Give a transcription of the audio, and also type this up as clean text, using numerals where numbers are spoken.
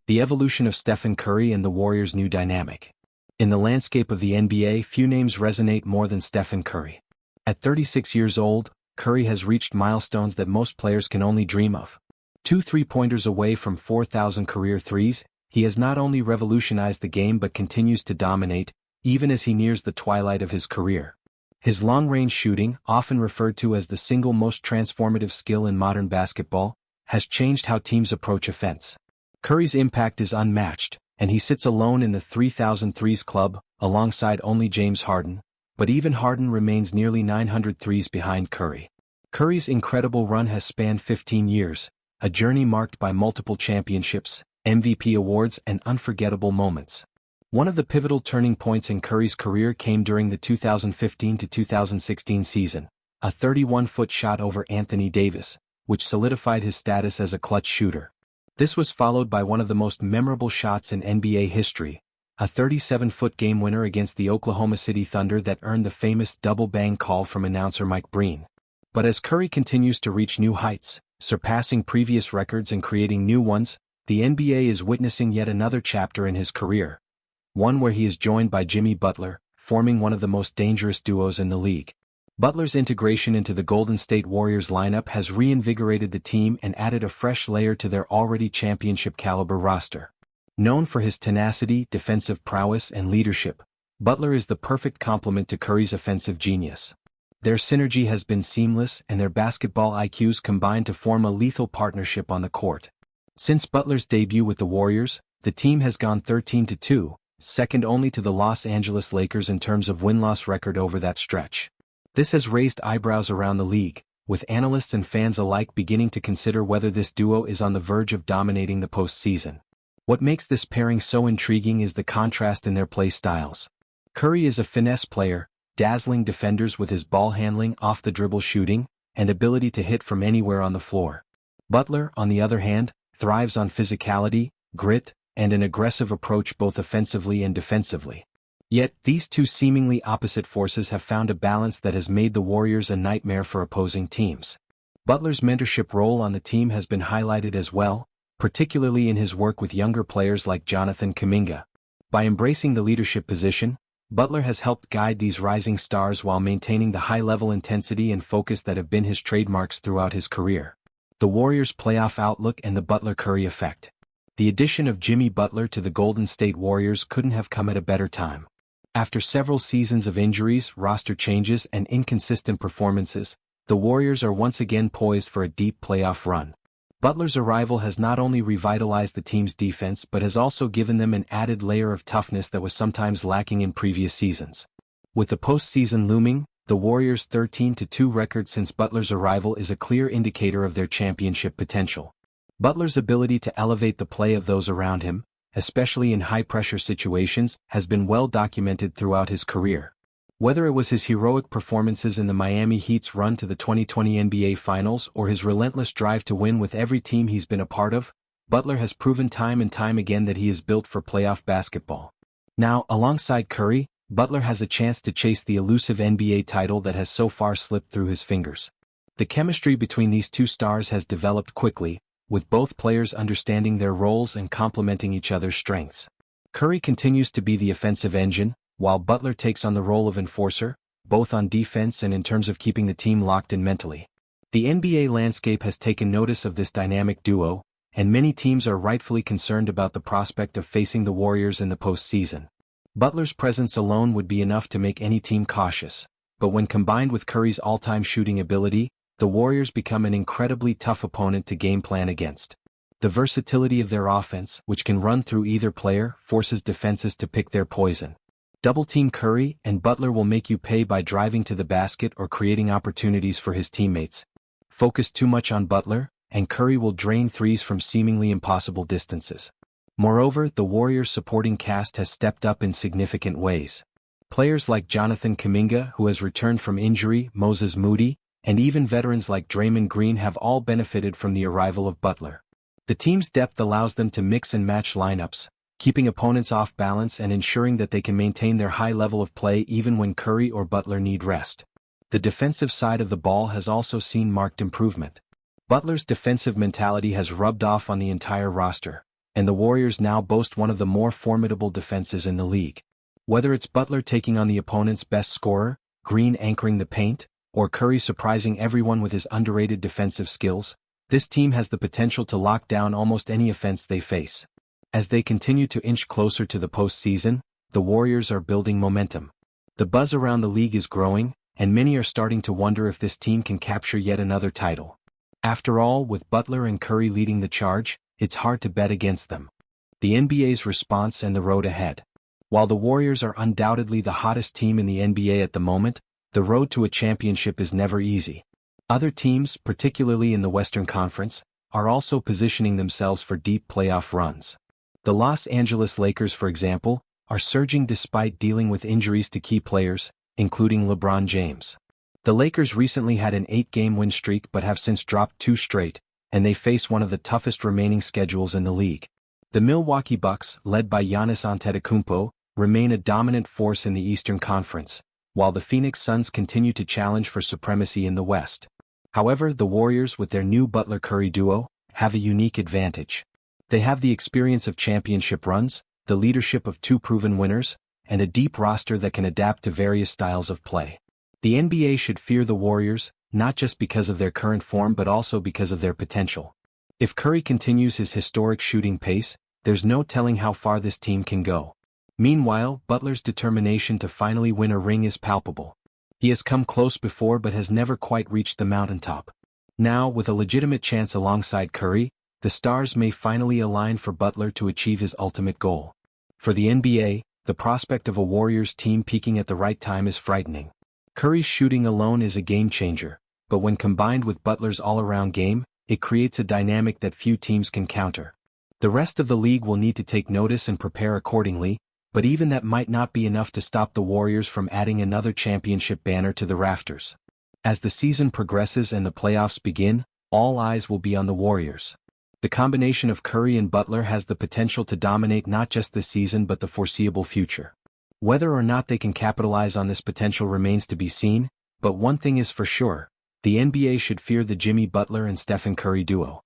The evolution of Stephen Curry and the Warriors' new dynamic. In the landscape of the NBA, few names resonate more than Stephen Curry. At 36 years old, Curry has reached milestones that most players can only dream of. 2 3-pointers away from 4,000 career threes, he has not only revolutionized the game but continues to dominate, even as he nears the twilight of his career. His long-range shooting, often referred to as the single most transformative skill in modern basketball, has changed how teams approach offense. Curry's impact is unmatched, and he sits alone in the 3,000 threes club, alongside only James Harden, but even Harden remains nearly 900 threes behind Curry. Curry's incredible run has spanned 15 years, a journey marked by multiple championships, MVP awards, and unforgettable moments. One of the pivotal turning points in Curry's career came during the 2015-2016 season, a 31-foot shot over Anthony Davis, which solidified his status as a clutch shooter. This was followed by one of the most memorable shots in NBA history, a 37-foot game winner against the Oklahoma City Thunder that earned the famous double bang call from announcer Mike Breen. But as Curry continues to reach new heights, surpassing previous records and creating new ones, the NBA is witnessing yet another chapter in his career, one where he is joined by Jimmy Butler, forming one of the most dangerous duos in the league. Butler's integration into the Golden State Warriors lineup has reinvigorated the team and added a fresh layer to their already championship-caliber roster. Known for his tenacity, defensive prowess, and leadership, Butler is the perfect complement to Curry's offensive genius. Their synergy has been seamless, and their basketball IQs combine to form a lethal partnership on the court. Since Butler's debut with the Warriors, the team has gone 13-2, second only to the Los Angeles Lakers in terms of win-loss record over that stretch. This has raised eyebrows around the league, with analysts and fans alike beginning to consider whether this duo is on the verge of dominating the postseason. What makes this pairing so intriguing is the contrast in their play styles. Curry is a finesse player, dazzling defenders with his ball handling, off-the-dribble shooting, and ability to hit from anywhere on the floor. Butler, on the other hand, thrives on physicality, grit, and an aggressive approach both offensively and defensively. Yet, these two seemingly opposite forces have found a balance that has made the Warriors a nightmare for opposing teams. Butler's mentorship role on the team has been highlighted as well, particularly in his work with younger players like Jonathan Kuminga. By embracing the leadership position, Butler has helped guide these rising stars while maintaining the high-level intensity and focus that have been his trademarks throughout his career. The Warriors' playoff outlook and the Butler-Curry effect. The addition of Jimmy Butler to the Golden State Warriors couldn't have come at a better time. After several seasons of injuries, roster changes, and inconsistent performances, the Warriors are once again poised for a deep playoff run. Butler's arrival has not only revitalized the team's defense but has also given them an added layer of toughness that was sometimes lacking in previous seasons. With the postseason looming, the Warriors' 13-2 record since Butler's arrival is a clear indicator of their championship potential. Butler's ability to elevate the play of those around him, especially in high-pressure situations, has been well documented throughout his career. Whether it was his heroic performances in the Miami Heat's run to the 2020 NBA Finals or his relentless drive to win with every team he's been a part of, Butler has proven time and time again that he is built for playoff basketball. Now, alongside Curry, Butler has a chance to chase the elusive NBA title that has so far slipped through his fingers. The chemistry between these two stars has developed quickly, with both players understanding their roles and complementing each other's strengths. Curry continues to be the offensive engine, while Butler takes on the role of enforcer, both on defense and in terms of keeping the team locked in mentally. The NBA landscape has taken notice of this dynamic duo, and many teams are rightfully concerned about the prospect of facing the Warriors in the postseason. Butler's presence alone would be enough to make any team cautious, but when combined with Curry's all-time shooting ability, the Warriors become an incredibly tough opponent to game plan against. The versatility of their offense, which can run through either player, forces defenses to pick their poison. Double-team Curry, and Butler will make you pay by driving to the basket or creating opportunities for his teammates. Focus too much on Butler, and Curry will drain threes from seemingly impossible distances. Moreover, the Warriors' supporting cast has stepped up in significant ways. Players like Jonathan Kuminga, who has returned from injury, Moses Moody, and even veterans like Draymond Green have all benefited from the arrival of Butler. The team's depth allows them to mix and match lineups, keeping opponents off balance and ensuring that they can maintain their high level of play even when Curry or Butler need rest. The defensive side of the ball has also seen marked improvement. Butler's defensive mentality has rubbed off on the entire roster, and the Warriors now boast one of the more formidable defenses in the league. Whether it's Butler taking on the opponent's best scorer, Green anchoring the paint, or Curry surprising everyone with his underrated defensive skills, this team has the potential to lock down almost any offense they face. As they continue to inch closer to the postseason, the Warriors are building momentum. The buzz around the league is growing, and many are starting to wonder if this team can capture yet another title. After all, with Butler and Curry leading the charge, it's hard to bet against them. The NBA's response and the road ahead. While the Warriors are undoubtedly the hottest team in the NBA at the moment, the road to a championship is never easy. Other teams, particularly in the Western Conference, are also positioning themselves for deep playoff runs. The Los Angeles Lakers, for example, are surging despite dealing with injuries to key players, including LeBron James. The Lakers recently had an 8-game win streak but have since dropped 2 straight, and they face one of the toughest remaining schedules in the league. The Milwaukee Bucks, led by Giannis Antetokounmpo, remain a dominant force in the Eastern Conference, while the Phoenix Suns continue to challenge for supremacy in the West. However, the Warriors, with their new Butler-Curry duo, have a unique advantage. They have the experience of championship runs, the leadership of 2 proven winners, and a deep roster that can adapt to various styles of play. The NBA should fear the Warriors, not just because of their current form but also because of their potential. If Curry continues his historic shooting pace, there's no telling how far this team can go. Meanwhile, Butler's determination to finally win a ring is palpable. He has come close before but has never quite reached the mountaintop. Now, with a legitimate chance alongside Curry, the stars may finally align for Butler to achieve his ultimate goal. For the NBA, the prospect of a Warriors team peaking at the right time is frightening. Curry's shooting alone is a game-changer, but when combined with Butler's all-around game, it creates a dynamic that few teams can counter. The rest of the league will need to take notice and prepare accordingly, but even that might not be enough to stop the Warriors from adding another championship banner to the rafters. As the season progresses and the playoffs begin, all eyes will be on the Warriors. The combination of Curry and Butler has the potential to dominate not just this season but the foreseeable future. Whether or not they can capitalize on this potential remains to be seen, but one thing is for sure, the NBA should fear the Jimmy Butler and Stephen Curry duo.